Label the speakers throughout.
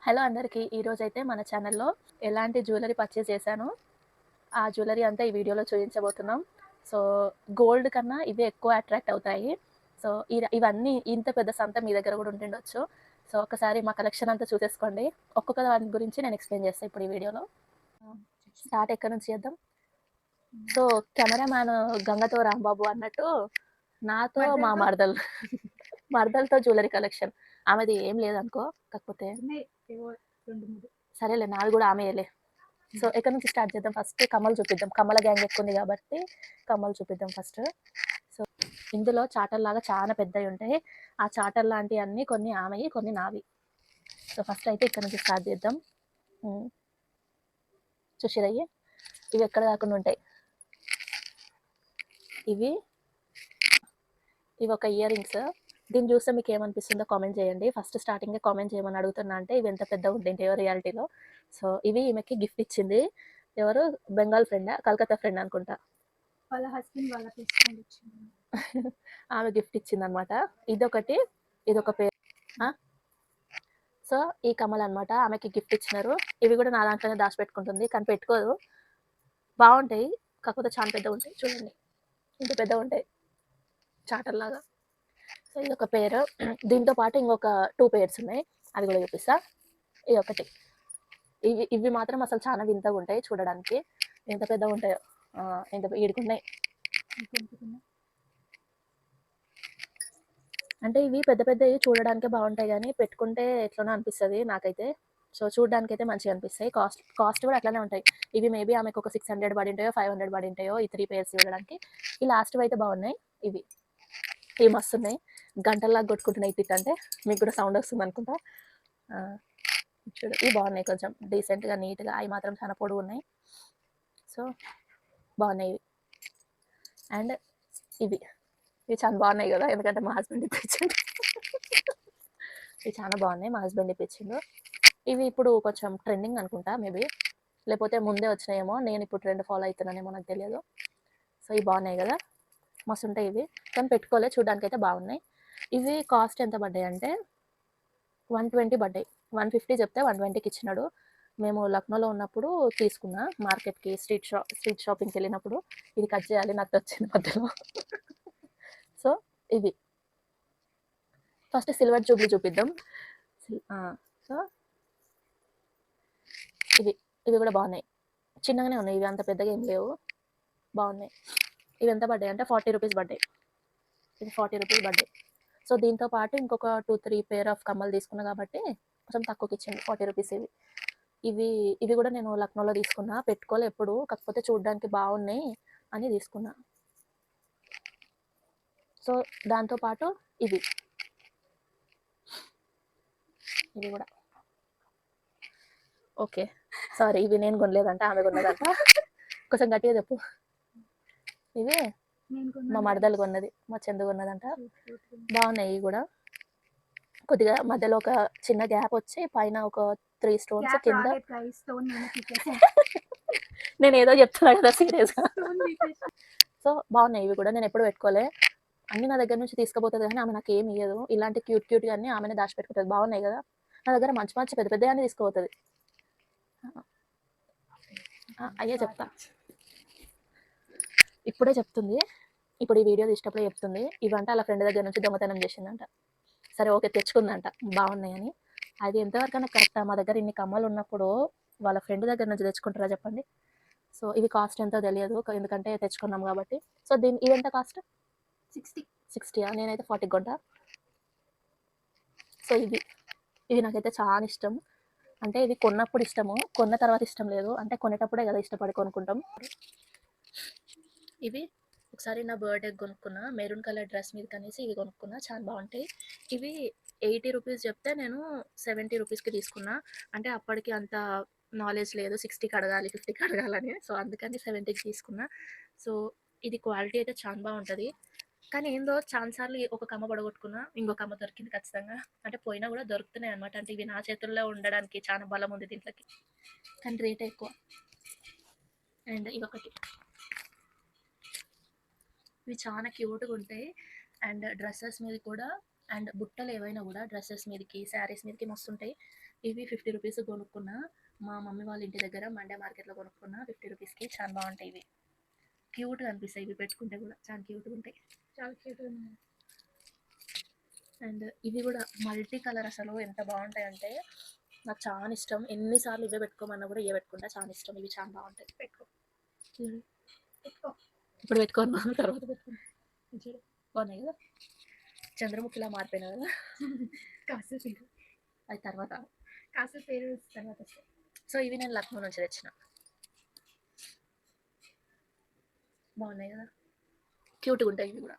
Speaker 1: Hello అందరికీ. ఈరోజైతే మన ఛానల్‌లో ఎలాంటి జ్యువెలరీ పర్చేస్ చేశానో, ఆ జ్యువెలరీ అంతా ఈ వీడియోలో చూపించబోతున్నాం. సో, గోల్డ్ కన్నా ఇవే ఎక్కువ అట్రాక్ట్ అవుతాయి. సో, ఇవన్నీ ఇంత పెద్ద సంత మీ దగ్గర కూడా ఉంటుండొచ్చు. సో, ఒకసారి మా కలెక్షన్ అంతా చూసేసుకోండి. ఒక్కొక్క దాని గురించి నేను ఎక్స్‌ప్లెయిన్ చేస్తా ఇప్పుడు ఈ వీడియోలో. స్టార్ట్ ఎక్కడి నుంచి చేద్దాం? సో, కెమెరామ్యాన్ గంగతో రాంబాబు అన్నట్టు నాతో మా మరదలతో జ్యువెలరీ కలెక్షన్. ఆమెది ఏం లేదనుకో. కాకపోతే సరేలే, నాది కూడా ఆమెయేలే. సో, ఎక్కడి నుంచి స్టార్ట్ చేద్దాం? ఫస్ట్ కమ్మలు చూపిద్దాం. కమ్మల గ్యాంగ్ ఎక్కువ ఉంది కాబట్టి కమ్మలు చూపిద్దాం ఫస్ట్. సో, ఇందులో చాటల్లాగా చాలా పెద్దవి ఉంటాయి. ఆ చాటల్ లాంటివన్నీ కొన్ని ఆమెయి, కొన్ని నావి. సో, ఫస్ట్ అయితే ఇక్కడ నుంచి స్టార్ట్ చేద్దాం. చూసిరయ్యి, ఇవి ఎక్కడ కాకుండా ఉంటాయి. ఇవి ఒక ఇయర్ రింగ్స్. దీన్ని చూస్తే మీకు ఏమనిపిస్తుందో కామెంట్ చేయండి. ఫస్ట్ స్టార్టింగే కామెంట్ చేయమని అడుగుతున్నా, అంటే ఇవి ఎంత పెద్దగా ఉంటాయో రియాలిటీలో. సో, ఇవి ఈమెకి గిఫ్ట్ ఇచ్చింది. ఎవరు? బెంగాల్ ఫ్రెండా, కలకత్తా ఫ్రెండ్ అనుకుంటా.
Speaker 2: వాళ్ళ హస్బెండ్ వాళ్ళ బెస్ట్ ఫ్రెండ్ ఇచ్చింది.
Speaker 1: ఆమె గిఫ్ట్ ఇచ్చింది అనమాట. ఇదొకటి, ఇదొక పేరు. సో, ఈ కమ్మలు అనమాట ఆమెకి గిఫ్ట్ ఇచ్చినారు. ఇవి కూడా నా దాంట్లోనే దాచిపెట్టుకుంటుంది, కానీ పెట్టుకోదు. బాగుంటాయి, కాకపోతే చాలా పెద్దగా ఉంటాయి. చూడండి, ఇంత పెద్దగా ఉంటాయి చాటల్లాగా. సో, ఇది ఒక పేరు. దీంతో పాటు ఇంకొక 2 పేర్స్ ఉన్నాయి, అవి కూడా చూపిస్తా. ఇది ఒకటి. ఇవి మాత్రం అసలు చాలా వింతగా ఉంటాయి చూడడానికి. ఎంత పెద్దగా ఉంటాయో, ఎంత ఈడుకున్నాయి. అంటే ఇవి పెద్ద పెద్దవి చూడడానికే బాగుంటాయి, కానీ పెట్టుకుంటే ఎట్లనో అనిపిస్తుంది నాకైతే. సో, చూడడానికి అయితే మంచిగా అనిపిస్తాయి. కాస్ట్ కూడా అట్లానే ఉంటాయి. ఇవి మేబీ ఆమెకు ఒక 600 పడి ఉంటాయో, 500 పడి ఉంటాయో, ఈ 3 పేర్స్ చూడడానికి. ఈ లాస్ట్ అయితే బాగున్నాయి. ఇవి మస్తున్నాయి, గంటల్లాగా కొట్టుకుంటున్నాయి. పిట్ అంటే మీకు కూడా సౌండ్ వస్తుంది అనుకుంటా. చూడు, ఇవి బాగున్నాయి, కొంచెం డీసెంట్గా నీట్గా. అవి మాత్రం చాలా పొడుగు ఉన్నాయి. సో, బాగున్నాయి ఇవి. అండ్ ఇవి చాలా బాగున్నాయి కదా, ఎందుకంటే మా హస్బెండ్ ఇప్పించిండు. ఇవి చాలా బాగున్నాయి, మా హస్బెండ్ ఇప్పించిండు. ఇవి ఇప్పుడు కొంచెం ట్రెండింగ్ అనుకుంటా మేబీ, లేకపోతే ముందే వచ్చినాయేమో. నేను ఇప్పుడు ట్రెండ్ ఫాలో అవుతున్నానేమో, నాకు తెలియదు. సో, ఇవి బాగున్నాయి కదా, మస్తు ఉంటాయి ఇవి. కానీ పెట్టుకోలే, చూడడానికి అయితే బాగున్నాయి. ఇవి కాస్ట్ ఎంత పడ్డాయి అంటే 120 పడ్డాయి. 150 చెప్తే 120కి ఇచ్చినాడు. మేము లక్నోలో ఉన్నప్పుడు తీసుకున్నా, మార్కెట్కి స్ట్రీట్ షాపింగ్కి వెళ్ళినప్పుడు. ఇది కట్ చేయాలి, నాకు వచ్చింది మధ్యలో. సో, ఇవి ఫస్ట్ సిల్వర్ జూబ్లీ చూపిద్దాం. సో, ఇవి కూడా బాగున్నాయి, చిన్నగానే ఉన్నాయి. ఇవి అంత పెద్దగా ఏం లేవు, బాగున్నాయి. ఇవి ఎంత పడ్డాయి అంటే 40 రూపీస్ పడ్డాయి. ఇది 40 రూపీస్ పడ్డాయి. సో, దీంతో పాటు ఇంకొక 2-3 పేర్ ఆఫ్ కమ్మలు తీసుకున్నా కాబట్టి కొంచెం తక్కువకి ఇచ్చింది, 40 రూపీస్. ఇవి కూడా నేను లక్నోలో తీసుకున్నా, పెట్టుకోలే ఎప్పుడు, కాకపోతే చూడడానికి బాగున్నాయి అని తీసుకున్నా. సో, దాంతోపాటు ఇవి కూడా ఓకే. సారీ, ఇవి నేను కొనలేదంట, ఆమె కొన్నదంట. కొంచెం గట్టిగా చెప్పు. ఇవి మా మరదలు కొన్నది, మా చందు కొన్నదంట. బాగున్నాయి ఇవి కూడా. కొద్దిగా మధ్యలో ఒక చిన్న గ్యాప్ వచ్చి పైన ఒక 3 స్టోన్స్ కింద. నేను ఏదో చెప్తున్నా కదా సీరియస్గా. సో, బాగున్నాయి ఇవి కూడా. నేను ఎప్పుడు పెట్టుకోలే, అన్ని నా దగ్గర నుంచి తీసుకుపోతుంది, కానీ ఆమె నాకు ఏమి ఇయ్యదు. ఇలాంటి క్యూట్గా అన్ని ఆమెనే దాచిపెట్టుకుంటుంది. బాగున్నాయి కదా, నా దగ్గర మంచి మంచి పెద్ద పెద్ద అన్ని తీసుకుపోతుంది. అయ్యే చెప్తా, ఇప్పుడే చెప్తుంది. ఇప్పుడు ఈ వీడియో తీసేటప్పుడే చెప్తుంది. ఇవంటే వాళ్ళ ఫ్రెండ్ దగ్గర నుంచి దొంగతనం చేసిందంట. సరే, ఓకే, తెచ్చుకుందంట, బాగున్నాయని. అది ఎంతవరకు కరెక్టా? మా దగ్గర ఇన్ని కమ్మలు ఉన్నప్పుడు వాళ్ళ ఫ్రెండ్ దగ్గర నుంచి తెచ్చుకుంటారా చెప్పండి? సో, ఇవి కాస్ట్ ఎంతో తెలియదు, ఎందుకంటే తెచ్చుకున్నాం కాబట్టి. సో, ఇవి ఎంత కాస్ట్? 60. నేనైతే 40 కొంటా. సో, ఇవి నాకైతే చాలా ఇష్టం. అంటే ఇవి కొన్నప్పుడు ఇష్టము, కొన్న తర్వాత ఇష్టం లేదు. అంటే కొనేటప్పుడే కదా ఇష్టపడి కొనుక్కుంటాం. ఇవి ఒకసారి నా బర్త్డే కొనుక్కున్నా, మెరూన్ కలర్ డ్రెస్ మీద కనేసి ఇవి కొనుక్కున్నా, చాలా బాగుంటాయి. ఇవి 80 రూపీస్ చెప్తే నేను 70 రూపీస్కి తీసుకున్నా. అంటే అప్పటికి అంత నాలెడ్జ్ లేదు, 60కి అడగాలి, 50కి అడగాలని. సో, అందుకని 70కి తీసుకున్నా. సో, ఇది క్వాలిటీ అయితే చాలా బాగుంటుంది. కానీ ఏందో చాలాసార్లు ఒక కమ్మ పడగొట్టుకున్నా, ఇంకొక కమ్మ దొరికింది ఖచ్చితంగా. అంటే పోయినా కూడా దొరుకుతున్నాయి అనమాట. అంటే ఇవి నా చేతుల్లో ఉండడానికి చాలా బలం ఉంది దీంట్లోకి, కానీ రేట్ ఎక్కువ. అండ్ ఇవొకటి, ఇవి చాలా క్యూట్గా ఉంటాయి. అండ్ డ్రెస్సెస్ మీద కూడా, అండ్ బుట్టలు ఏవైనా కూడా డ్రెస్సెస్ మీదకి, శారీస్ మీదకి మస్తు ఉంటాయి. ఇవి 50 రూపీస్ కొనుక్కున్నా. మా మమ్మీ వాళ్ళ ఇంటి దగ్గర మండే మార్కెట్‌లో కొనుక్కున్నా 50 రూపీస్‌కి. చాలా బాగుంటాయి ఇవి. క్యూట్‌గా అనిపిస్తాయి ఇవి పెట్టుకుంటే కూడా. చాలా క్యూట్‌గా ఉంటాయి.
Speaker 2: చాలా క్యూట్ ఉన్నాయి.
Speaker 1: అండ్ ఇవి కూడా మల్టీ కలర్ అసలు ఎంత బాగుంటాయంటే నాకు చాలా ఇష్టం. ఎన్నిసార్లు ఇవే పెట్టుకోమన్నా కూడా ఇవే పెట్టుకుంటా. చాలా ఇష్టం. ఇవి చాలా బాగుంటాయి.
Speaker 2: పెట్టుకో
Speaker 1: చూడు.
Speaker 2: పెట్టుకో.
Speaker 1: ఇప్పుడు పెట్టుకోను తర్వాత పెట్టుకుంటా. ఇది చూడు బాగున్నాయి కదా. చంద్రముఖిలా మారిపోయినా కదా.
Speaker 2: కాసేపు ఇరు.
Speaker 1: అది తర్వాత.
Speaker 2: కాసేపు పేరు తర్వాత వస్తాయి.
Speaker 1: సో ఇవి నేను లక్నో నుంచి తెచ్చిన. బాగున్నాయి కదా. క్యూట్గా ఉంటాయి ఇవి కూడా.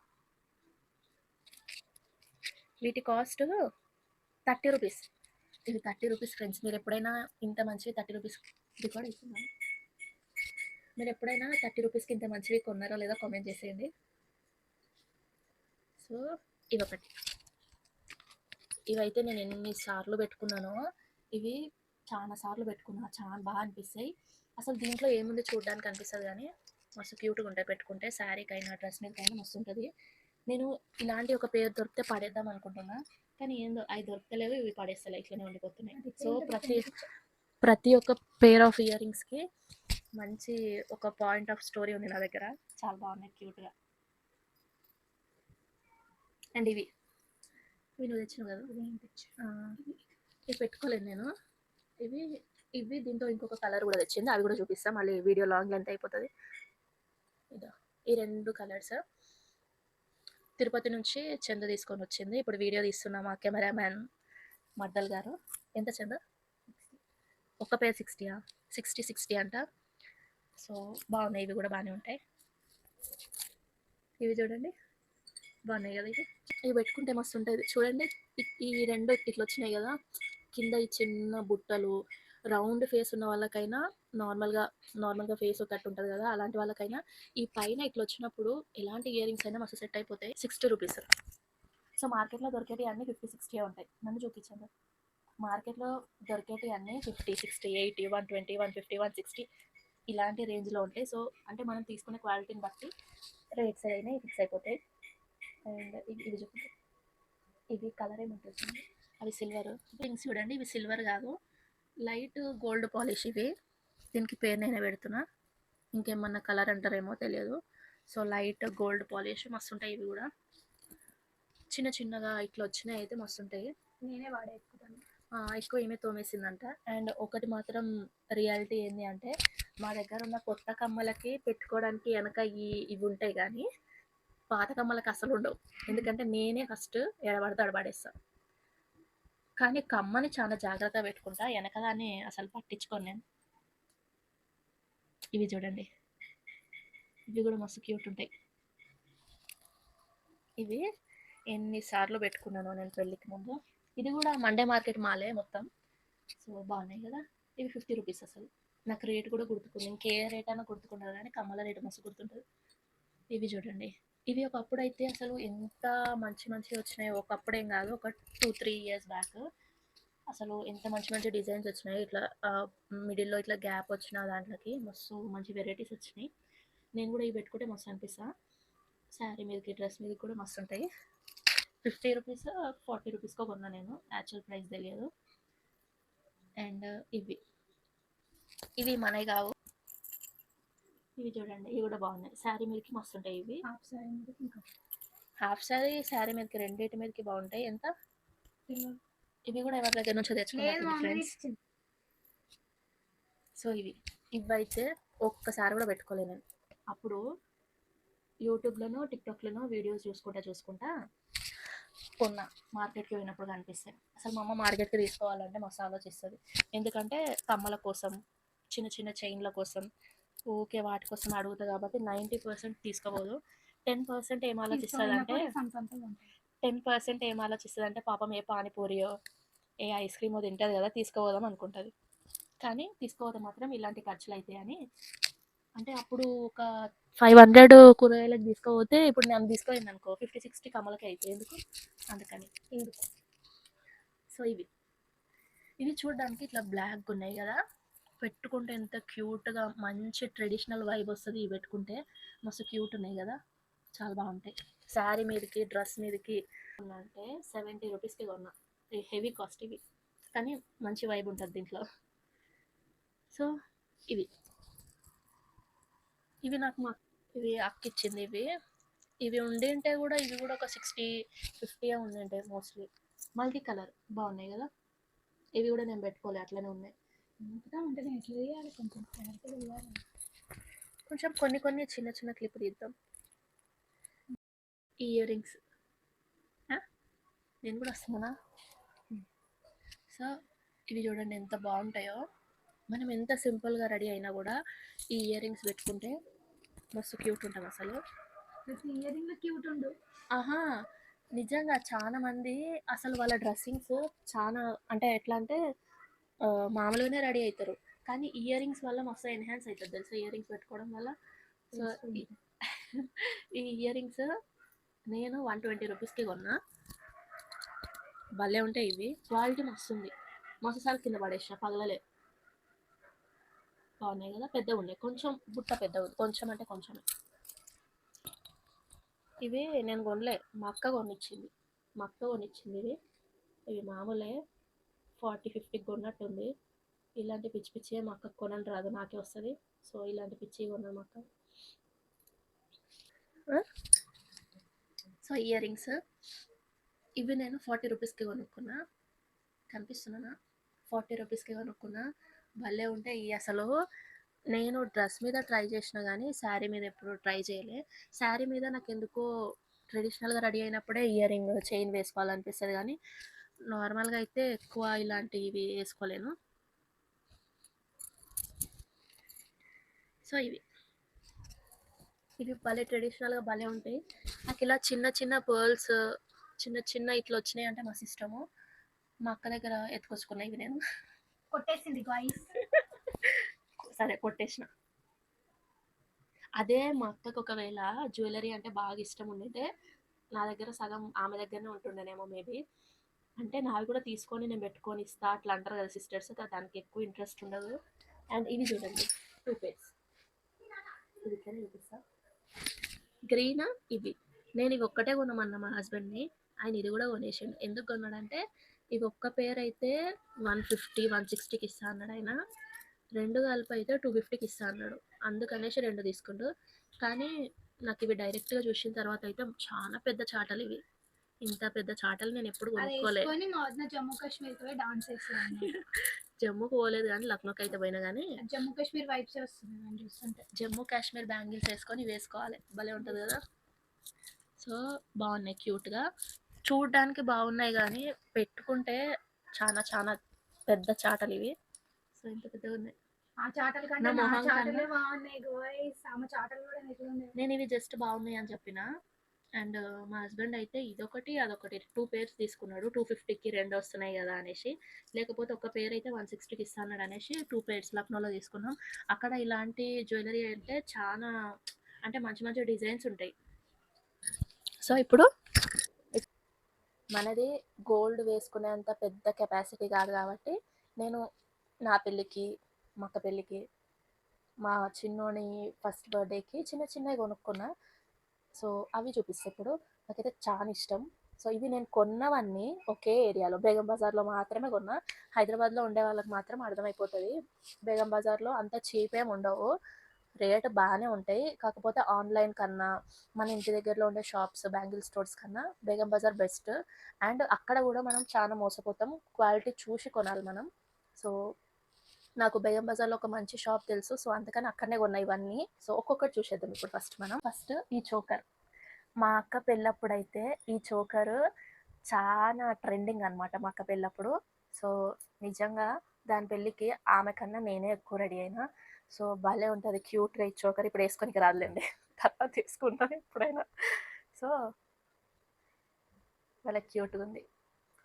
Speaker 1: వీటి కాస్ట్ 30 రూపీస్. ఇది 30 రూపీస్ ఫ్రెండ్స్. మీరు ఎప్పుడైనా ఇంత మంచివి 30 రూపీస్ రికార్డ్ అవుతున్నాను. మీరు ఎప్పుడైనా 30 రూపీస్కి ఇంత మంచివి కొన్నారో లేదో కామెంట్ చేసేయండి. సో ఇవొకటి. ఇవైతే నేను ఎన్నిసార్లు పెట్టుకున్నానో. ఇవి చాలా సార్లు పెట్టుకున్నా. చాలా బాగా అనిపిస్తాయి. అసలు దీంట్లో ఏముంది చూడడానికి అనిపిస్తుంది కానీ మస్తు క్యూట్గా ఉంటాయి పెట్టుకుంటే. శారీకైనా డ్రెస్ మీదకైనా మస్తు ఉంటుంది. నేను ఇలాంటి ఒక పేరు దొరికితే పడేద్దాం అనుకుంటున్నా. కానీ ఏందో అవి దొరకలేవు. ఇవి పడేస్తలే ఇట్లనే ఉండిపోతున్నాయి. సో ప్రతి ఒక్క పేర్ ఆఫ్ ఇయర్ రింగ్స్కి మంచి ఒక పాయింట్ ఆఫ్ స్టోరీ ఉంది నా దగ్గర. చాలా బాగున్నాయి క్యూట్గా. అండ్ ఇవి నువ్వు తెచ్చినావు కదా. ఇవి పెట్టుకోలేదు నేను. ఇవి ఇవి దీంతో ఇంకొక కలర్ కూడా తెచ్చింది. అవి కూడా చూపిస్తాం. మళ్ళీ వీడియో లాంగ్ లెంత్ అయిపోతుంది. ఇదో ఈ 2 కలర్స్ తిరుపతి నుంచి చంద తీసుకొని వచ్చింది. ఇప్పుడు వీడియో తీస్తున్నా మా కెమెరామ్యాన్ మర్దల్ గారు. ఎంత చంద? ఒక పేర్ 60 60 అంట. సో బాగున్నాయి. ఇవి కూడా బాగానే ఉంటాయి. ఇవి చూడండి బాగున్నాయి కదా. ఇవి పెట్టుకుంటే మస్తు ఉంటుంది చూడండి. ఈ 2 ఇట్లా వచ్చినాయి కదా. కింద ఈ చిన్న బుట్టలు రౌండ్ ఫేస్ ఉన్న వాళ్ళకైనా నార్మల్గా ఫేస్ కట్ ఉంటుంది కదా. అలాంటి వాళ్ళకైనా ఈ పైన ఇట్లా వచ్చినప్పుడు ఎలాంటి ఇయర్ రింగ్స్ అయినా మస్తు సెట్ అయిపోతాయి. 60 రూపీస్. సో మార్కెట్లో దొరికేవి అన్నీ 50-60 ఉంటాయి. నన్ను చూపించండి. మార్కెట్లో దొరికేవి అన్నీ 50, 60, 80, 120, 150, 160 ఇలాంటి రేంజ్లో ఉంటాయి. సో అంటే మనం తీసుకునే క్వాలిటీని బట్టి రేట్స్ అయినా ఫిక్స్ అయిపోతాయి. అండ్ ఇవి చూడండి. ఇవి కలర్ ఏముంటుంది. అవి సిల్వర్ రింగ్స్ చూడండి. ఇవి సిల్వర్ కాదు, లైట్ గోల్డ్ పాలిష్. ఇవి దీనికి పేరు నేనే పెడుతున్నా. ఇంకేమన్నా కలర్ అంటారేమో తెలియదు. సో లైట్ గోల్డ్ పాలిష్ మస్తు ఉంటాయి. ఇవి కూడా చిన్న చిన్నగా ఇట్లా వచ్చినాయి అయితే మస్తు ఉంటాయి.
Speaker 2: నేనే వాడే ఎక్కుతాను.
Speaker 1: ఎక్కువ ఏమీ తోమేసిందంట. అండ్ ఒకటి మాత్రం రియాలిటీ ఏంటి అంటే మా దగ్గర ఉన్న కొత్త కమ్మలకి పెట్టుకోవడానికి వెనక ఇవి ఉంటాయి కానీ పాత కమ్మలకి అసలు ఉండవు. ఎందుకంటే నేనే ఫస్ట్ ఎడబడితే అడబడేస్తాను. కానీ కమ్మని చాలా జాగ్రత్తగా పెట్టుకుంటా. వెనకదాన్ని అసలు పట్టించుకోను నేను. ఇవి చూడండి. ఇవి కూడా మస్తు క్యూట్ ఉంటాయి. ఇవి ఎన్నిసార్లు పెట్టుకున్నాను నేను పెళ్ళికి ముందు. ఇది కూడా మండే మార్కెట్ మాలే మొత్తం. సో బాగున్నాయి కదా. ఇవి 50 రూపీస్. అసలు నాకు రేట్ కూడా గుర్తుకుంది. ఇంకే రేట్ అయినా గుర్తుకుంటుంది కానీ కమ్మల రేటు మస్తు గుర్తుంటుంది. ఇవి చూడండి. ఇవి ఒకప్పుడు అయితే అసలు ఎంత మంచి వచ్చినాయో. ఒకప్పుడేం కాదు, ఒక 2-3 ఇయర్స్ బ్యాక్ అసలు ఎంత మంచి డిజైన్స్ వచ్చినాయి. ఇట్లా మిడిల్లో ఇట్లా గ్యాప్ వచ్చిన దాంట్లోకి మస్తు మంచి వెరైటీస్ వచ్చినాయి. నేను కూడా ఇవి పెట్టుకుంటే మస్తు అనిపిస్తా. శారీ మీదకి డ్రెస్ మీదకి కూడా మస్తు ఉంటాయి. 50 రూపీస్ 40 రూపీస్కో కొన్నా నేను. యాక్చువల్ ప్రైస్ తెలియదు. అండ్ ఇవి మనవి కావు. ఇవి చూడండి. ఇవి కూడా బాగున్నాయి. శారీ మీదకి మస్తు ఉంటాయి ఇవి.
Speaker 2: హాఫ్ సారీ మీదకి ఇంకా
Speaker 1: హాఫ్ శారీ మీదకి రెండింటి మీదకి బాగుంటాయి. ఎంత? ఇవి కూడా ఎవరి దగ్గర నుంచో తెచ్చుకున్నాను ఫ్రెండ్స్. సో ఇవైతే ఒక్కసారి కూడా పెట్టుకోలేను నేను. అప్పుడు యూట్యూబ్లోనో టిక్టాక్లోనో వీడియోస్ చూసుకుంటా కొన్నా. మార్కెట్కి పోయినప్పుడు కనిపిస్తాయి. అసలు మా అమ్మ మార్కెట్కి తీసుకోవాలంటే మస్తు ఆలోచిస్తుంది. ఎందుకంటే కమ్మల కోసం, చిన్న చిన్న చైన్ల కోసం, ఊకే వాటి కోసం అడుగుతుంది కాబట్టి 90% తీసుకోబోదు. 10% ఏం ఆలోచిస్తుంది అంటే 10% ఏం ఆలోచిస్తుంది అంటే పాపం ఏ పానీపూరియో ఏ ఐస్ క్రీమో తింటుంది కదా, తీసుకోపోదాం అనుకుంటుంది. కానీ తీసుకోవద్దు మాత్రం ఇలాంటి ఖర్చులు అవుతాయి అని. అంటే అప్పుడు ఒక 500 కూరగాయలకు తీసుకోపోతే ఇప్పుడు నేను తీసుకోయింది అనుకో 50-60 కమ్మలకి అవుతాయి. ఎందుకు? అందుకని. సో ఇవి చూడడానికి ఇట్లా బ్లాక్ ఉన్నాయి కదా. పెట్టుకుంటే ఎంత క్యూట్గా మంచి ట్రెడిషనల్ వైబ్ వస్తుంది. ఇవి పెట్టుకుంటే మస్తు క్యూట్ ఉన్నాయి కదా. చాలా బాగుంటాయి. శారీ మీదకి డ్రెస్ మీదకి అంటే 70 రూపీస్కి కొన్నా. హెవీ కాస్ట్ ఇవి. కానీ మంచి వైబ్ ఉంటుంది దీంట్లో. సో ఇవి ఇవి నాకు మా ఇవి అక్క ఇచ్చింది. ఇవి ఉండింటే కూడా ఇవి కూడా ఒక 60-50 ఉండింటాయి మోస్ట్లీ. మల్టీ కలర్ బాగున్నాయి కదా. ఇవి కూడా నేను పెట్టుకోలే, అట్లనే ఉన్నాయి.
Speaker 2: ఇంకా ఉంటే నేను ఎట్లా చేయాలి, కొంచెం క్లారిటీగా ఇవ్వాలి.
Speaker 1: కొంచెం కొన్ని చిన్న చిన్న క్లిప్ తీద్దాం. ఈ ఇయర్ రింగ్స్ నేను కూడా వస్తున్నానా. సో ఇవి చూడండి ఎంత బాగుంటాయో. మనం ఎంత సింపుల్గా రెడీ అయినా కూడా ఈ ఇయర్ రింగ్స్ పెట్టుకుంటే మస్తు క్యూట్ ఉంటుంది అసలు.
Speaker 2: ప్రతి ఇయర్ రింగ్ క్యూట్ ఉండు.
Speaker 1: ఆహా, నిజంగా చాలా మంది అసలు వాళ్ళ డ్రెస్సింగ్స్ చాలా అంటే ఎట్లా అంటే మామూలుగానే రెడీ అవుతారు, కానీ ఇయర్ రింగ్స్ వల్ల మస్తు ఎన్హాన్స్ అవుతుంది తెలుసా ఇయర్ రింగ్స్ పెట్టుకోవడం వల్ల. సో ఈ ఇయర్ రింగ్స్ నేను 120 రూపీస్కి కొన్నా. భలే ఉంటాయి ఇవి, క్వాలిటీ మస్తు ఉంది. మస్తు సార్లు కింద పడేసిన పగలలే. బాగున్నాయి కదా, పెద్దగా ఉన్నాయి, కొంచెం బుట్ట పెద్దగా ఉంది, కొంచెం అంటే కొంచెమే. ఇవి నేను కొనలే, మా అక్క కొనిచ్చింది. ఇవి మామూలే 40-50 కొన్నట్టుంది. ఇలాంటి పిచ్చి పిచ్చి మా అక్కకు కొనని రాదు, నాకే వస్తుంది. సో ఇలాంటి పిచ్చి కొన్నాను మా అక్క. సో ఇయర్ రింగ్స్ ఇవి నేను 40 రూపీస్కి కొనుక్కున్నా. కనిపిస్తున్నానా? 40 రూపీస్కి కొనుక్కున్నా. భలే ఉంటాయి అసలు. నేను డ్రెస్ మీద ట్రై చేసిన కానీ శారీ మీద ఎప్పుడు ట్రై చేయలే. శారీ మీద నాకు ఎందుకో ట్రెడిషనల్గా రెడీ అయినప్పుడే ఇయర్ రింగ్ చైన్ వేసుకోవాలనిపిస్తుంది, కానీ నార్మల్గా అయితే ఎక్కువ ఇలాంటివి వేసుకోలేను. సో ఇవి భలే ట్రెడిషనల్గా భలే ఉంటాయి. నాకు ఇలా చిన్న చిన్న పర్ల్స్ చిన్న ఇట్లా వచ్చినాయి అంటే మస్తు ఇష్టము. మా అక్క దగ్గర ఎత్తుకొచ్చుకున్నా ఇవి నేను.
Speaker 2: కొట్టేసింది గాయ్స్.
Speaker 1: సరే కొట్టేసిన. అదే మా అక్కకు ఒకవేళ జ్యువెలరీ అంటే బాగా ఇష్టం ఉండింటే నా దగ్గర సగం ఆమె దగ్గరనే ఉంటుండేనేమో మేబీ. అంటే నావి కూడా తీసుకొని నేను పెట్టుకొని ఇస్తా అట్లా అంటారు కదా సిస్టర్స్, దానికి ఎక్కువ ఇంట్రెస్ట్ ఉండదు. అండ్ ఇవి చూడండి 2 పేర్స్. ఇది ఇట్లనే చూపిస్తా. గ్రీన్ ఇవి నేను ఇవి ఒక్కటే కొనమన్నా మా హస్బెండ్ని, ఆయన ఇది కూడా కొనేసిండు. ఎందుకు కొన్నాడంటే ఇవి ఒక్క పేర్ అయితే 150-160కి ఇస్తా అన్నాడు ఆయన, రెండు కలిపి అయితే 250కి ఇస్తా అన్నాడు. అందుకనేసి రెండు తీసుకుండు. కానీ నాకు ఇవి డైరెక్ట్గా చూసిన తర్వాత అయితే చాలా పెద్ద చాటలు ఇవి. ఇంత పెద్ద చాటలు నేను ఎప్పుడు కొనుక్కోలేదు.
Speaker 2: జమ్మూ కాశ్మీర్ పోయి డాన్స్ చేస్తున్నాను.
Speaker 1: జమ్మూకి పోలేదు కానీ లక్నోకి అయితే పోయినా, కానీ
Speaker 2: జమ్మూ కాశ్మీర్ వైబ్స్ వస్తుంది చూస్తుంటే.
Speaker 1: జమ్మూ కాశ్మీర్ బ్యాంగిల్స్ వేసుకొని వేసుకోవాలి, భలే ఉంటుంది కదా. సో బాగున్నాయి క్యూట్గా, చూడడానికి బాగున్నాయి, కానీ పెట్టుకుంటే చాలా చాలా పెద్ద చాటలు ఇవి. సో ఇంత పెద్దగా ఉన్నాయి.
Speaker 2: ఆ చాటలు కంటే నా చాటలే బాగున్నాయి గాయ్స్. ఆమె చాటలు కూడా నిజమే.
Speaker 1: నేను ఇవి జస్ట్ బాగున్నాయి అని చెప్పిన. అండ్ మా హస్బెండ్ అయితే ఇదొకటి అదొకటి 2 పేర్స్ తీసుకున్నాడు. 250కి రెండు వస్తున్నాయి కదా అనేసి, లేకపోతే ఒక పేరు అయితే 160కి ఇస్తాడు అనేసి 2 పేర్స్ లక్నోలో తీసుకున్నాం. అక్కడ ఇలాంటి జ్యువెలరీ అంటే చాలా అంటే మంచి మంచి డిజైన్స్ ఉంటాయి. సో ఇప్పుడు మనది గోల్డ్ వేసుకునేంత పెద్ద కెపాసిటీ కాదు కాబట్టి నేను నా పెళ్ళికి, మా అక్క పెళ్ళికి, మా చిన్నోని ఫస్ట్ బర్త్డేకి చిన్న చిన్నవి కొనుక్కున్నా. సో అవి చూపిస్తే ఇప్పుడు నాకైతే చాలా ఇష్టం. సో ఇవి నేను కొన్నవన్నీ ఒకే ఏరియాలో బేగం బజార్లో మాత్రమే కొన్నా. హైదరాబాద్లో ఉండే వాళ్ళకి మాత్రం అర్థమైపోతుంది, బేగం బజార్లో అంత చీప్ ఏమి ఉండవు, రేట్ బాగానే ఉంటాయి. కాకపోతే ఆన్లైన్ కన్నా మన ఇంటి దగ్గరలో ఉండే షాప్స్ బ్యాంగిల్ స్టోర్స్ కన్నా బేగం బజార్ బెస్ట్. అండ్ అక్కడ కూడా మనం చాలా మోసపోతాం, క్వాలిటీ చూసి కొనాలి మనం. సో నాకు బేగం బజార్లో ఒక మంచి షాప్ తెలుసు, సో అందుకని అక్కడనే కొన్నా ఇవన్నీ. సో ఒక్కొక్కటి చూసేద్దాం ఇప్పుడు. ఫస్ట్ ఈ చోకర్. మా అక్క పెళ్ళప్పుడు అయితే ఈ చోకర్ చాలా ట్రెండింగ్ అనమాట మా అక్క పెళ్ళప్పుడు. సో నిజంగా దాని పెళ్ళికి ఆమె కన్నా నేనే ఎక్కువ రెడీ అయినా. సో భలే ఉంటుంది క్యూట్గా ఈ చోకర్. ఇప్పుడు వేసుకొనికి రాదులేండి, తర్వాత తీసుకుంటాను ఎప్పుడైనా. సో భలే క్యూట్గా ఉంది.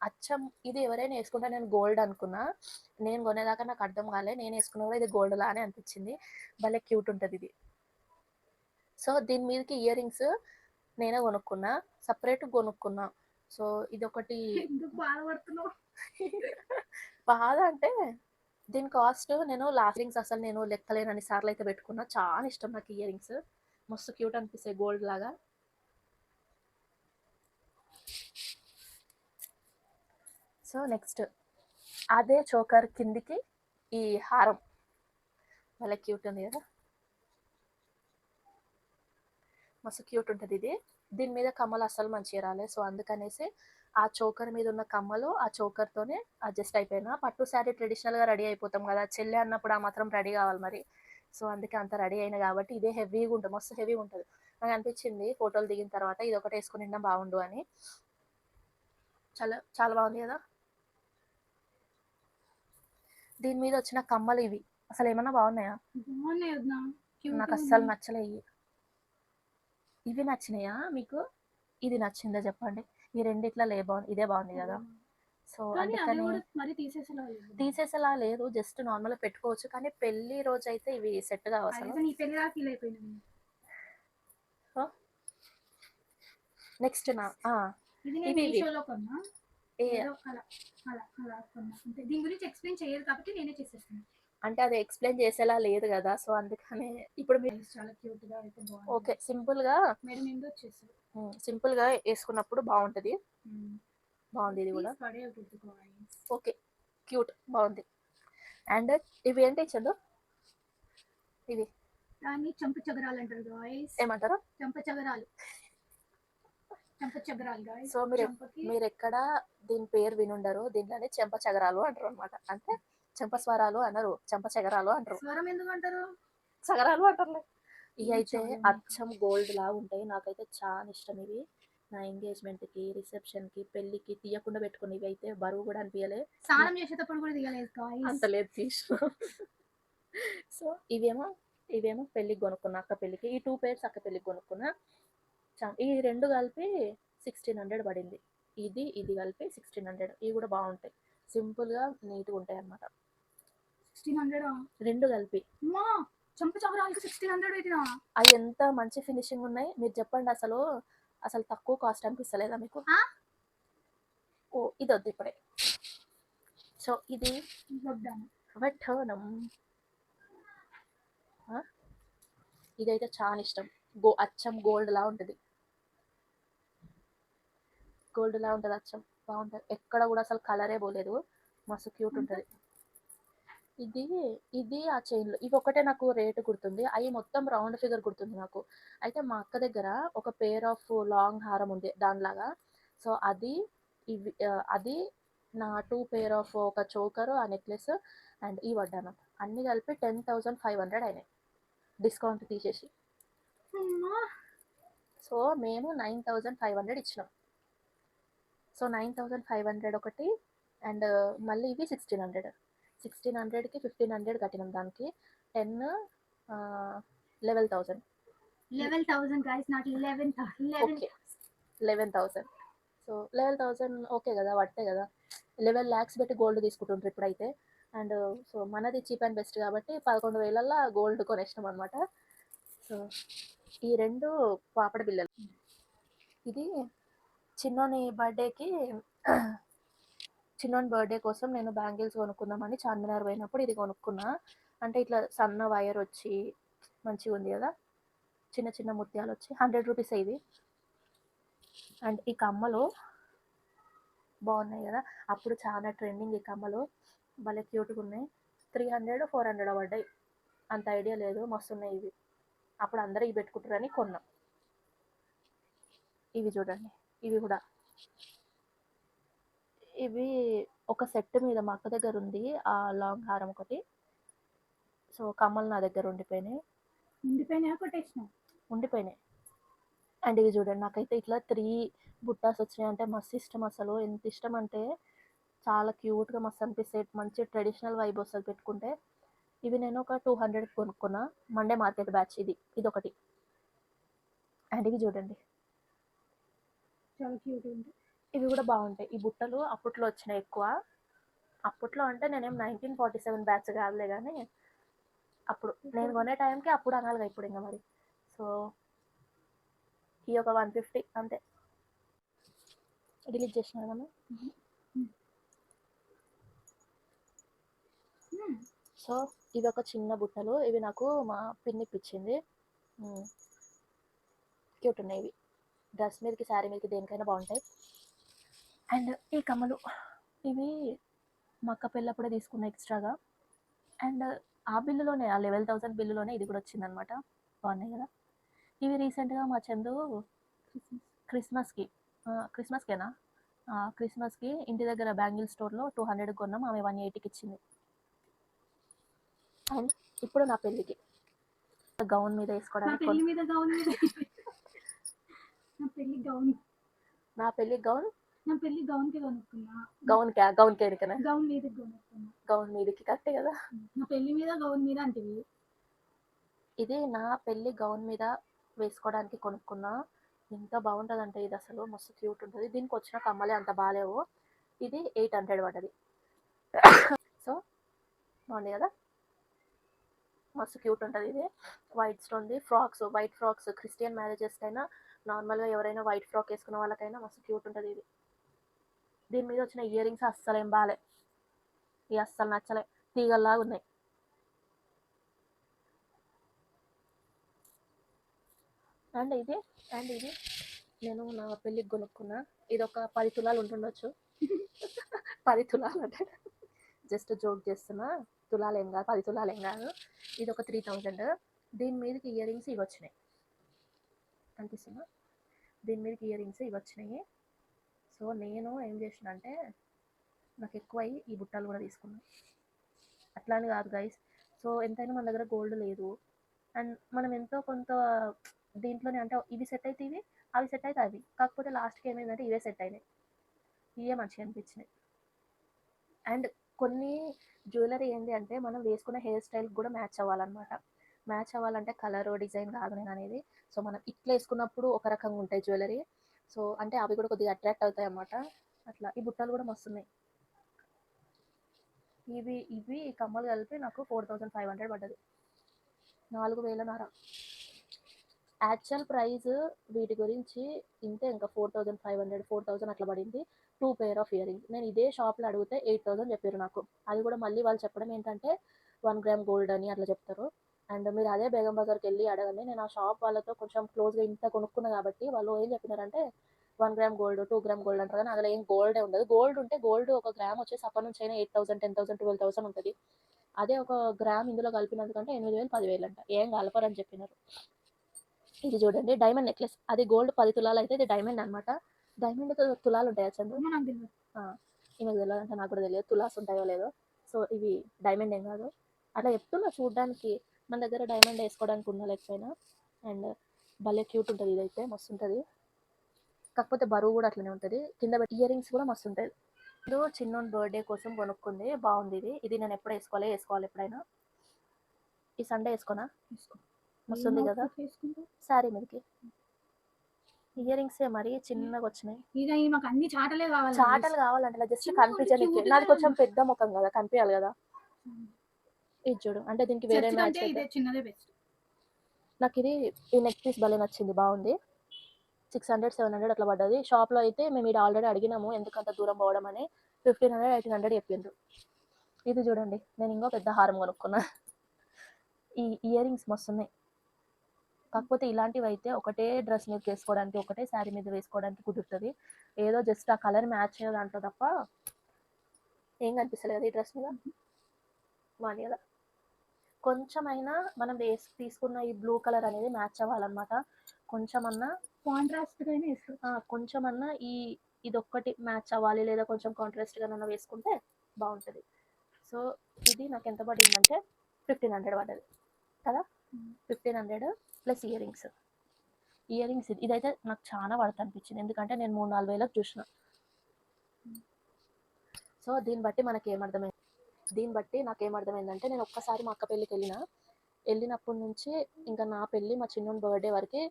Speaker 1: అచ్చం ఇది ఎవరైనా వేసుకుంటా నేను గోల్డ్ అనుకున్నా, నేను కొనేదాకా నాకు అర్థం కాలే, నేను వేసుకున్నా కూడా ఇది గోల్డ్ లానే అనిపించింది. భలే క్యూట్ ఉంటుంది ఇది. సో దీని మీదకి ఇయర్ రింగ్స్ నేనే కొనుక్కున్నా, సపరేట్ కొనుక్కున్నా. సో ఇదొకటి.
Speaker 2: ఎందుకు బాధపడుతున్నావు?
Speaker 1: బాధ అంటే దీని కాస్ట్ నేను లాస్ట్ రింగ్స్ అసలు నేను లెక్కలేనన్ని సార్లు అయితే పెట్టుకున్నా. చాలా ఇష్టం నాకు ఇయర్ రింగ్స్, మస్తు క్యూట్ అనిపిస్తాయి గోల్డ్ లాగా. సో నెక్స్ట్ అదే చోకర్ కిందికి ఈ హారం భలే క్యూట్ ఉంది కదా, మస్తు క్యూట్ ఉంటుంది ఇది. దీని మీద కమ్మలు అస్సలు మంచిగా రాలేదు, సో అందుకనేసి ఆ చోకర్ మీద ఉన్న కమ్మలు ఆ చోకర్తోనే అడ్జస్ట్ అయిపోయినా. పట్టు శారీ ట్రెడిషనల్గా రెడీ అయిపోతాం కదా, చెల్లె అన్నప్పుడు ఆ మాత్రం రెడీ కావాలి మరి. సో అందుకే అంత రెడీ అయినా కాబట్టి ఇదే హెవీగా ఉంటుంది, మస్తు హెవీగా ఉంటుంది. నాకు అనిపించింది ఫోటోలు దిగిన తర్వాత ఇది ఒకటి వేసుకుని నిండా బాగుండు అని. చాలా చాలా బాగుంది కదా. దీని మీద వచ్చిన కమ్మలు ఇవి అసలు ఏమన్నా బాగున్నాయా?
Speaker 2: బాగున్నాయి వదినా, క్యూట్
Speaker 1: నాకు అస్సలు నచ్చలే ఇవి నచ్చినాయా మీకు? ఇది నచ్చిందా చెప్పండి? ఈ రెండిట్లో బాగుంది, ఇదే బాగుంది కదా. సో
Speaker 2: కానీ అది
Speaker 1: అందుకని
Speaker 2: కూడా మరి తీసేసేలా లేదు.
Speaker 1: తీసేసేలా లేదు, జస్ట్ నార్మల్గా పెట్టుకోవచ్చు. కానీ పెళ్లి రోజు అయితే ఇవి సెట్ కావు అసలు.
Speaker 2: అదైతే నీ పెళ్లి దాకా ఫీల్ అయిపోయినాను.
Speaker 1: నెక్స్ట్ నా
Speaker 2: ఇది నేను
Speaker 1: ఇవి ఇవి
Speaker 2: మీషోలో కొన్నా,
Speaker 1: ఏ
Speaker 2: ఏదో అలా అలా అలా కొన్నా అంతే. దీని గురించి ఎక్స్ప్లెయిన్ చేయదు కాబట్టి నేనే చేసేస్తాను.
Speaker 1: అంటే అది ఎక్స్ప్లెయిన్ చేసేలా లేదు కదా, సో అందుకని ఇప్పుడు మీరు
Speaker 2: చాలా క్యూట్ గా అయితే
Speaker 1: ఓకే
Speaker 2: బాగుంది.
Speaker 1: సింపుల్గా
Speaker 2: మేడం నిండు వచ్చేస్తుంది.
Speaker 1: సింపుల్గా వేసుకున్నప్పుడు బాగుంటుంది. బాగుంది ఇది కూడా, ఓకే క్యూట్ బాగుంది. అండ్ ఇవి ఏంటి చందు? ఇవి
Speaker 2: దాన్ని చంప చగరాలు అంటారు గాయస్.
Speaker 1: ఏమంటారు?
Speaker 2: చంప చగరాలు, చంప చగరాలు గాయస్.
Speaker 1: సో మీరు ఎక్కడ దీని పేరు వినుండరు, దీంట్లోనే చెంప చగరాలు అంటారు అనమాట. అంటే చెంప స్వరాలు అనరు, చెంప చగరాలు అంటారు.
Speaker 2: స్వరం ఎందుకు అంటారు?
Speaker 1: చగరాలు అంటారు. ఇవి అయితే అచ్చం గోల్డ్ లా ఉంటాయి, నాకైతే చాలా ఇష్టం ఇవి. నా ఎంగేజ్మెంట్కి, రిసెప్షన్కి, పెళ్ళికి తీయకుండా పెట్టుకుని ఇవి అయితే బరువు కూడా అనిపించలే.
Speaker 2: స్నానం చేసేటప్పుడు కూడా తీయలేదు గాయస్.
Speaker 1: అంత లేదు తీసు. సో ఇవేమో పెళ్ళికి కొనుక్కున్నా, అక్క పెళ్ళికి. ఈ 2 pairs అక్క పెళ్ళికి కొనుక్కున్నా. ఈ రెండు కలిపి 1600 పడింది. ఇది కలిపి 1600. ఇవి కూడా బాగుంటాయి, సింపుల్గా నీట్గా ఉంటాయి అన్నమాట.
Speaker 2: 1600
Speaker 1: రెండు కలిపి
Speaker 2: చంప చగరాలకి 1600 పెట్టినా.
Speaker 1: అవి ఎంత మంచి ఫినిషింగ్ ఉన్నాయి మీరు చెప్పండి. అసలు అసలు తక్కువ కాస్ట్ అనిపిస్తలేదా మీకు? ఓ ఇది వద్దు ఇప్పుడే. సో ఇది వడ్డానం, ఇదైతే చాలా ఇష్టం. అచ్చం గోల్డ్ లా ఉంటుంది, గోల్డ్ లా ఉంటుంది అచ్చం, బాగుంటుంది. ఎక్కడ కూడా అసలు కలరే పోలేదు, మస్తు క్యూట్ ఉంటుంది. ఇది ఆ చైన్లు ఇవి ఒకటే నాకు రేటు గుర్తుంది, అవి మొత్తం రౌండ్ ఫిగర్ గుర్తుంది నాకు. అయితే మా అక్క దగ్గర ఒక పేర్ ఆఫ్ లాంగ్ హారం ఉంది దానిలాగా. సో అది నా 2 pair ఆఫ్ ఒక చోకరు, ఆ నెక్లెస్ అండ్ ఈ వడ్డానం అన్నీ కలిపి 10,500 అయినాయి డిస్కౌంట్ తీసేసి. సో మేము 9,500 ఇచ్చినాం. సో 9,500 ఒకటి, అండ్ మళ్ళీ ఇవి 1600. 1600కి 1500 కట్టినాం, దానికి 10 11,000.
Speaker 2: 11,000 guys, not 11,000.
Speaker 1: Okay 11,000. So 11,000 okay కదా, పడితే కదా. 11 lakhs పెట్టి గోల్డ్ తీసుకుంటుంటారు ఇప్పుడైతే. అండ్ సో మనది చీప్ అండ్ బెస్ట్ కాబట్టి 11,000 గోల్డ్ కొనేసినాం అనమాట. సో ఈ రెండు పాపడ బిల్లలు. ఇది చిన్నోని బర్త్డే కోసం నేను బ్యాంగిల్స్ కొనుక్కుందామని చార్మినార్ పోయినప్పుడు ఇది కొనుక్కున్నా. అంటే ఇట్లా సన్న వైర్ వచ్చి మంచిగా ఉంది కదా, చిన్న చిన్న ముత్యాలు వచ్చి 100 రూపీస్ ఇది. అండ్ ఈ కమ్మలు బాగున్నాయి కదా, అప్పుడు చాలా ట్రెండింగ్ ఈ కమ్మలు, భలే క్యూట్గా ఉన్నాయి. 300 400 పడ్డాయి, అంత ఐడియా లేదు, మస్తు ఉన్నాయి ఇవి. అప్పుడు అందరూ ఇవి పెట్టుకుంటారని కొన్నాం. ఇవి చూడండి, ఇవి కూడా ఇవి ఒక సెట్ మీద మా అక్క దగ్గర ఉంది ఆ లాంగ్ హారం ఒకటి. సో కమ్మలు నా దగ్గర ఉండిపోయినాయి. అండ్ ఇవి చూడండి, నాకైతే ఇట్లా 3 బుట్టాస్ వచ్చినాయి అంటే మస్తు ఇష్టం. అసలు ఎంత ఇష్టం అంటే చాలా క్యూట్గా మస్తు అనిపిస్తాయి, మంచి ట్రెడిషనల్ వైబ్ వస్తుంది పెట్టుకుంటే. ఇవి నేను ఒక 200 కొనుక్కున్నా, మండే మార్కెట్ బ్యాచ్. ఇది ఒకటి. అండ్ ఇవి చూడండి,
Speaker 2: చాలా క్యూట్ ఉంది.
Speaker 1: ఇవి కూడా బాగుంటాయి. ఈ బుట్టలు అప్పట్లో వచ్చినాయి ఎక్కువ. అప్పట్లో అంటే నేనేం 1947 బ్యాచ్ కాదులే కానీ, అప్పుడు నేను కొనే టైంకి అప్పుడు అనాలిగా ఇప్పుడు ఇంకా మరి. సో ఈ ఒక 150 అంతే. డిలీట్ చేసిన మనం. సో ఇవి ఒక చిన్న బుట్టలు, ఇవి నాకు మా పిన్ని ఇప్పించింది. క్యూట్ ఉన్నాయి ఇవి, డ్రెస్ మీదకి శారీ మీదకి దేనికైనా బాగుంటాయి. అండ్ ఈ కమ్మలు ఇవి మా అక్క పెళ్ళప్పుడే తీసుకున్న ఎక్స్ట్రాగా. అండ్ ఆ బిల్లులోనే ఆ 11,000 బిల్లులోనే ఇది కూడా వచ్చిందనమాట. బాగున్నాయి కదా. ఇవి రీసెంట్గా మా చందు క్రిస్మస్కి క్రిస్మస్కేనా క్రిస్మస్కి ఇంటి దగ్గర బ్యాంగిల్ స్టోర్లో 200 కొన్నాం, ఆమె 180కి ఇచ్చింది. అండ్ ఇప్పుడు నా పెళ్ళికి గౌన్ మీద
Speaker 2: నా
Speaker 1: వేసుకోవడానికి
Speaker 2: పెళ్లి మీద గౌన్ మీద నా పెళ్లి గౌన్
Speaker 1: నా పెళ్ళి గౌన్
Speaker 2: నా పెళ్లి గౌన్ కి కొనుక్కున్నా.
Speaker 1: గౌన్ కేరికనా
Speaker 2: గౌన్ మీద కొనుక్కున్నా.
Speaker 1: గౌన్ మీదకి కరెక్టే కదా.
Speaker 2: నా పెళ్లి మీద గౌన్ మీద అంటివి.
Speaker 1: ఇది నా పెళ్ళి గౌన్ మీద వేసుకోవడానికి కొనుక్కున్నా. ఎంత బాగుంటుందంటే ఇది అసలు మస్తు క్యూట్ ఉంటుంది. దీనికి వచ్చిన కమ్మలే అంత బాగాలేవు. ఇది 800 పడ్డది. సో బాగుంది కదా, మస్తు క్యూట్ ఉంటుంది. ఇది వైట్ స్టోన్ది వైట్ ఫ్రాక్స్ క్రిస్టియన్ మ్యారేజెస్ అయినా నార్మల్గా ఎవరైనా వైట్ ఫ్రాక్ వేసుకున్న వాళ్ళకైనా మస్తు క్యూట్ ఉంటుంది ఇది. దీని మీద వచ్చిన ఇయర్ రింగ్స్ అస్సలు ఏం బాగాలే, ఇవి అస్సలు నచ్చలే, తీగల్లాగా ఉన్నాయి. అండ్ ఇది నేను నా పెళ్ళికి కొనుక్కున్నా. ఇది ఒక 10 తులాలు ఉంటుండొచ్చు. 10 తులాలు అంటే జస్ట్ జోక్ చేస్తున్నా, తులాలు ఏం కాదు, 10 తులాలు ఏం కాదు. ఇది ఒక 3000. దీని మీదకి ఇయర్ రింగ్స్ ఇవి వచ్చినాయి, అనిపిస్తుందా? దీని మీదకి ఇయర్ రింగ్స్ ఇవి వచ్చినాయి. సో నేను ఏం చేసిన అంటే నాకు ఎక్కువ ఈ బుట్టలు కూడా తీసుకున్నాను. అట్లా అని కాదు గైస్. సో ఎంతైనా మన దగ్గర గోల్డ్ లేదు, అండ్ మనం ఎంతో కొంత దీంట్లోనే అంటే ఇవి సెట్ అయితే ఇవి, అవి సెట్ అయితే అవి, కాకపోతే లాస్ట్కి ఏమైందంటే ఇవే సెట్ అయినాయి, ఇవే మంచిగా అనిపించినాయి. అండ్ కొన్ని జ్యువెలరీ ఏంటి అంటే మనం వేసుకున్న హెయిర్ స్టైల్కి కూడా మ్యాచ్ అవ్వాలన్నమాట. మ్యాచ్ అవ్వాలంటే కలర్ డిజైన్ కాదు నేను అనేది. సో మనం ఇట్లా వేసుకున్నప్పుడు ఒక రకంగా ఉంటాయి జ్యువెలరీ, సో అంటే అవి కూడా కొద్దిగా అట్రాక్ట్ అవుతాయి అన్నమాట. అట్లా ఈ బుట్టలు కూడా మస్తున్నాయి. ఇవి కమ్మలు కలిపి నాకు 4500 పడ్డది, 4000 యాక్చువల్ ప్రైస్ వీటి గురించి ఇంతే, ఇంకా 4500 4000 అట్లా పడింది. 2 పెయిర్ ఆఫ్ ఇయర్ రింగ్స్. నేను ఇదే షాప్లో అడిగితే 8000 చెప్పారు నాకు. అది కూడా మళ్ళీ వాళ్ళు చెప్పడం ఏంటంటే 1 గ్రామ్ గోల్డ్ అని అట్లా చెప్తారు. అండ్ మీరు అదే బేగం బజార్కి వెళ్ళి అడగండి. నేను ఆ షాప్ వాళ్ళతో కొంచెం క్లోజ్గా ఇంత కొనుక్కున్నా కాబట్టి వాళ్ళు ఏం చెప్పినారంటే 1 గ్రామ్ గోల్డ్ 2 గ్రామ్ గోల్డ్ అంటారు, కానీ అందులో ఏం గోల్డే ఉండదు. గోల్డ్ ఉంటే గోల్డ్ ఒక గ్రామ్ వచ్చేసి అప్పటి నుంచి అయినా 8000 10,000 12,000 ఉంటుంది. అదే ఒక గ్రామ్ ఇందులో కలిపినందుకంటే 8000 10,000 అంట, ఏం కలపరని చెప్పినారు. ఇది చూడండి డైమండ్ నెక్లెస్, అది గోల్డ్ 10 తులాలు అయితే ఇది డైమండ్ అనమాట. డైమండ్ తులాలు ఉంటాయా చందు? ఈమెకు తెలియదంటే నాకు కూడా తెలియదు తులాస్ ఉంటాయో లేదో. సో ఇవి డైమండ్ ఏం కాదు, అట్లా చెప్తున్నా చూడడానికి. మన దగ్గర డైమండ్ వేసుకోవడానికి ఉన్నా లేకపోయినా. అండ్ భలే క్యూట్ ఉంటుంది, ఇదైతే మస్తు ఉంటుంది. కాకపోతే బరువు కూడా అట్లనే ఉంటుంది. కింద ఇయర్ రింగ్స్ కూడా మస్తు ఉంటాయి. ఇది చిన్నోని బర్త్డే కోసం కొనుక్కుంది, బాగుంది ఇది నేను ఎప్పుడు వేసుకోవాలి ఎప్పుడైనా. ఈ సండే వేసుకోనా? మస్తుంది కదా శారీ మీదకి. ఇయర్ రింగ్స్ మరీ చిన్నగా వచ్చినాయి.
Speaker 2: ఇక మాకు అన్ని చాటలే కావాలి.
Speaker 1: చాటలు కావాలంటే జస్ట్ కనిపించడానికి, నాది కొంచెం పెద్ద ముఖం కదా, కనిపించాలి కదా. ఇది చూడు, అంటే దీనికి వేరే మ్యాచ్ అయితే
Speaker 2: చిన్నదే బెస్ట్.
Speaker 1: నాకు ఇది ఈ నెక్ పీస్ భలే నచ్చింది, బాగుంది. 600 700 అట్లా పడ్డది. షాప్లో అయితే మేము ఇది ఆల్రెడీ అడిగినాము ఎందుకంత దూరం పోవడం అని, 1500 1800 చెప్పిండ్రు. ఇది చూడండి, నేను ఇంకో పెద్ద హారం కొనుక్కున్నా. ఈ ఇయర్ రింగ్స్ మస్తున్నాయి. కాకపోతే ఇలాంటివి అయితే ఒకటే డ్రెస్ మీద వేసుకోవడానికి, ఒకటే శారీ మీద వేసుకోవడానికి కుదురుతుంది. ఏదో జస్ట్ ఆ కలర్ మ్యాచ్ దాంట్లో తప్ప ఏం కనిపిస్తలేదు ఈ డ్రెస్ మీద. బాగుంది కదా. కొంచెమైనా మనం తీసుకున్న ఈ బ్లూ కలర్ అనేది మ్యాచ్ అవ్వాలన్నమాట. కొంచెమన్నా కొంచెమన్నా ఇది ఒక్కటి మ్యాచ్ అవ్వాలి, లేదా కొంచెం కాంట్రాస్ట్గా వేసుకుంటే బాగుంటుంది. సో ఇది నాకు ఎంత పడిందంటే 1500 పడ్డది కదా. 1500 ప్లస్ ఇయర్ రింగ్స్ ఇదైతే నాకు చాలా పడుతుంది అనిపించింది, ఎందుకంటే నేను 3-4 వేలకు చూసిన. సో దీన్ని బట్టి నాకేమర్థమైందంటే నేను ఒక్కసారి మా అక్క పెళ్ళికి వెళ్ళినప్పటి నుంచి ఇంకా నా పెళ్ళి మా చిన్నోని బర్త్డే వరకు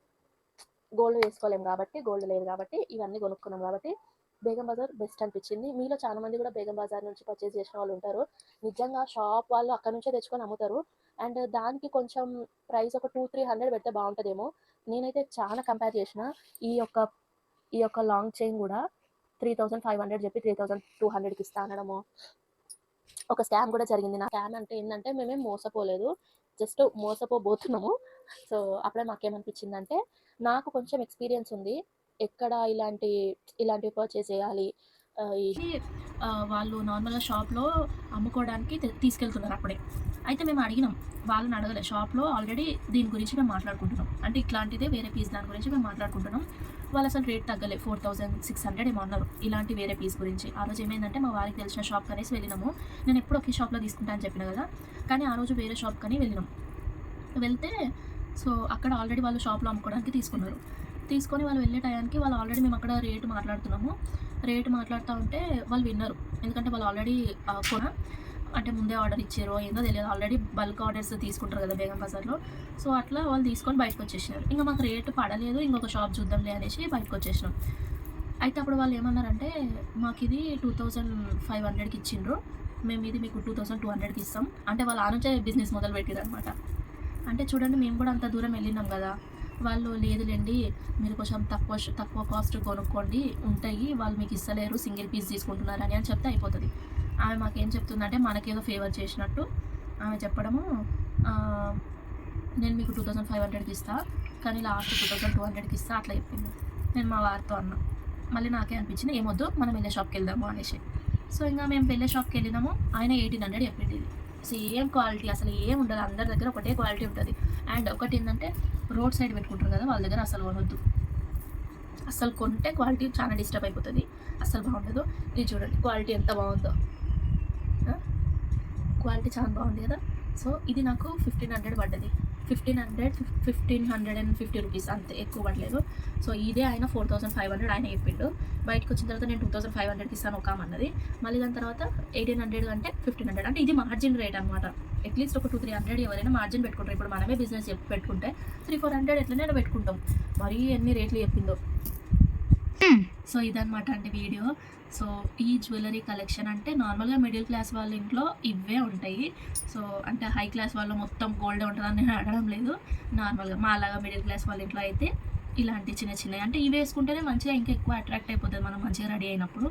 Speaker 1: గోల్డ్ వేసుకోలేము కాబట్టి, గోల్డ్ లేదు కాబట్టి ఇవన్నీ కొనుక్కున్నాం కాబట్టి బేగం బజార్ బెస్ట్ అనిపించింది. మీలో చాలా మంది కూడా బేగం బజార్ నుంచి పర్చేస్ చేసిన వాళ్ళు ఉంటారు. నిజంగా షాప్ వాళ్ళు అక్కడ నుంచే తెచ్చుకొని అమ్ముతారు. అండ్ దానికి కొంచెం ప్రైస్ ఒక 200-300 పెడితే బాగుంటుందేమో. నేనైతే చాలా కంపేర్ చేసిన. ఈ యొక్క లాంగ్ చైన్ కూడా 3500 చెప్పి 3200కి ఇస్తా అనడము. ఒక స్కామ్ కూడా జరిగింది. నా స్కామ్ అంటే ఏంటంటే మేమేం మోసపోలేదు, జస్ట్ మోసపోబోతున్నాము. సో అప్పుడే మాకేమనిపించిందంటే నాకు కొంచెం ఎక్స్పీరియన్స్ ఉంది, ఎక్కడ ఇలాంటివి పర్చేస్ చేయాలి, ఈ వాళ్ళు నార్మల్‌గా షాప్‌లో అమ్ముకోవడానికి తీసుకెళ్తున్నారు అప్పుడే. అయితే మేము అడిగినాం. వాళ్ళని అడగలే. షాప్‌లో ఆల్రెడీ దీని గురించి మేము మాట్లాడుకుంటున్నాం. అంటే ఇట్లాంటిదే వేరే పీస్ దాని గురించి మేము మాట్లాడుకుంటున్నాం. వాళ్ళు అసలు రేట్ తగ్గలే. 4600 ఏమో అన్నారు. ఇలాంటి వేరే పీస్ గురించి. ఆ రోజు ఏమైందంటే మా వారికి తెలిసిన షాప్ కనేసి వెళ్ళినాము. నేను ఎప్పుడు ఒకే షాప్‌లో తీసుకుంటా అని చెప్పిన కదా! కానీ ఆ రోజు వేరే షాప్ కని వెళ్ళినాం. వెళ్తే సో, అక్కడ ఆల్రెడీ వాళ్ళు షాప్‌లో అమ్ముకోవడానికి తీసుకున్నారు. తీసుకొని వాళ్ళు వెళ్ళే టయానికి వాళ్ళు ఆల్రెడీ మేము అక్కడ రేట్ మాట్లాడుతున్నాము. రేట్ మాట్లాడుతా ఉంటే వాళ్ళు విన్నారు. ఎందుకంటే వాళ్ళు ఆల్రెడీ అంటే ముందే ఆర్డర్ ఇచ్చారో ఏందో తెలియదు. ఆల్రెడీ బల్క్ ఆర్డర్స్ తీసుకుంటారు కదా బేగం బజార్‌లో. సో, అట్లా వాళ్ళు తీసుకొని బయటకొచ్చేసినారు. ఇంక మాకు రేట్ పడలేదు. ఇంకొక షాప్ చూద్దాంలే అనేసి బయటకొచ్చేసినాం. అయితే అప్పుడు వాళ్ళు ఏమన్నారంటే, మాకిది 2500కి ఇచ్చిండ్రు. మేము ఇది మీకు 2200కి ఇస్తాం. అంటే వాళ్ళు ఆ నుంచే బిజినెస్ మొదలుపెట్టిరనమాట. అంటే చూడండి మేము కూడా అంత దూరం వెళ్ళినాం కదా! వాళ్ళు లేదులెండి మీరు కొంచెం తక్కువ కాస్ట్ కొనుక్కోండి ఉంటాయి. వాళ్ళు మీకు ఇస్తలేరు సింగిల్ పీస్ తీసుకుంటున్నారని అని చెప్తే అయిపోతది. ఆమె మాకేం చెప్తుందంటే మనకేదో ఫేవర్ చేసినట్టు ఆమె చెప్పడము ఆహ్, నేను మీకు 2500కి ఇస్తా. కానీ లాస్ట్ 2200కి ఇస్తా అట్లా చెప్పింది. నేను మా వారితో అన్నా. మళ్ళీ నాకే అనిపించింది ఏమొద్దు మనం వెళ్ళే షాప్‌కెళ్దాము అనేసి. సో, ఇంగ మేము వెళ్ళే షాప్‌కెళ్ళినాము. ఆయన 1800 చెప్పిండు ఇది. సేమ్ క్వాలిటీ అసలు ఏముండదు. అందరి దగ్గర ఒకటే క్వాలిటీ ఉంటది. అండ్ ఒకటేందంటే రోడ్ సైడ్ పెట్టుకుంటారు కదా! వాళ్ళ దగ్గర అసలు కొనొద్దు. అస్సలు కొంటే క్వాలిటీ చాలా డిస్టర్బ్ అయిపోతది. అస్సలు బాగుండదు. ఇది చూడండి క్వాలిటీ ఎంత బాగుందో. ఆ! క్వాలిటీ చాలా బాగుంది కదా! సో, ఇది నాకు 1500 పడ్డది. 1550 రూపీస్ అంతే ఎక్కువ పడలేదు. సో, ఇదే ఆయన 4500 ఆయన చెప్పిండు. బయటకొచ్చిన తర్వాత నేను 2500కి ఇస్తాను ఒకామె అన్నది. మళ్ళీ దాని తర్వాత 1800 అంటే 1500 అంటే ఇది మార్జిన్ రేట్ అనమాట. అట్‌లీస్ట్ ఒక 300 ఎవరైనా మార్జిన్ పెట్టుకుంటారు. ఇప్పుడు మనమే బిజినెస్ పెట్టుకుంటే 400 ఎట్లనైనా పెట్టుకుంటాం. మరీ ఎన్ని రేట్లు చెప్పిందో. సో, ఇదనమాట అండి వీడియో. సో, ఈ జ్యువెలరీ కలెక్షన్ అంటే నార్మల్‌గా మిడిల్ క్లాస్ వాళ్ళ ఇంట్లో ఇవే ఉంటాయి. సో, అంటే హై క్లాస్ వాళ్ళు మొత్తం గోల్డే ఉంటదని నేను అనడం లేదు. నార్మల్‌గా మాలాగా మిడిల్ క్లాస్ వాళ్ళ ఇంట్లో అయితే ఇలాంటి చిన్న చిన్నయి అంటే ఇవి వేసుకుంటేనే మంచిగా ఇంకా ఎక్కువ అట్రాక్ట్ అయిపోతది మనం మంచిగా రెడీ అయినప్పుడు.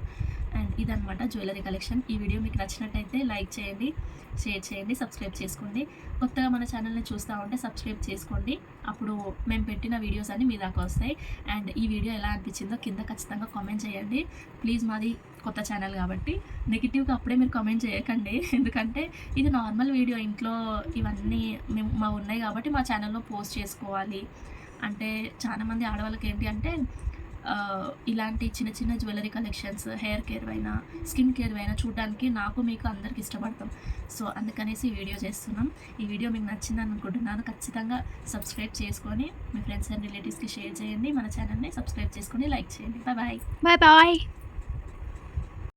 Speaker 1: అండ్ ఇదనమాట జ్యువెలరీ కలెక్షన్. ఈ వీడియో మీకు నచ్చినట్టయితే లైక్ చేయండి, షేర్ చేయండి, సబ్స్క్రైబ్ చేసుకోండి. కొత్తగా మన ఛానల్‌ని చూస్తా ఉంటే సబ్స్క్రైబ్ చేసుకోండి. అప్పుడు మేము పెట్టిన వీడియోస్ అన్నీ మీ దాకా వస్తాయి. అండ్ ఈ వీడియో ఎలా అనిపించిందో కింద ఖచ్చితంగా కామెంట్ చేయండి. ప్లీజ్ మాది కొత్త ఛానల్ కాబట్టి నెగెటివ్‌గా అప్పుడే మీరు కామెంట్ చేయకండి. ఎందుకంటే ఇది నార్మల్ వీడియో ఇంట్లో ఇవన్నీ మావి ఉన్నాయి కాబట్టి మా ఛానల్‌లో పోస్ట్ చేసుకోవాలి. అంటే చాలామంది ఆడవాళ్ళకి ఏంటి అంటే ఇలాంటి చిన్న చిన్న జ్యువెలరీ కలెక్షన్స్, హెయిర్ కేర్ అయినా, స్కిన్ కేర్ అయినా చూడడానికి నాకు మీకు అందరికి ఇష్టపడతాం. సో, అందుకనేసి ఈ వీడియో చేస్తున్నాం. ఈ వీడియో మీకు నచ్చిందని అనుకుంటున్నాను. ఖచ్చితంగా సబ్స్క్రైబ్ చేసుకొని మీ ఫ్రెండ్స్ అండ్ రిలేటివ్స్‌కి షేర్ చేయండి. మన ఛానల్‌ని సబ్స్క్రైబ్ చేసుకొని లైక్ చేయండి. Bye bye.
Speaker 2: Bye bye.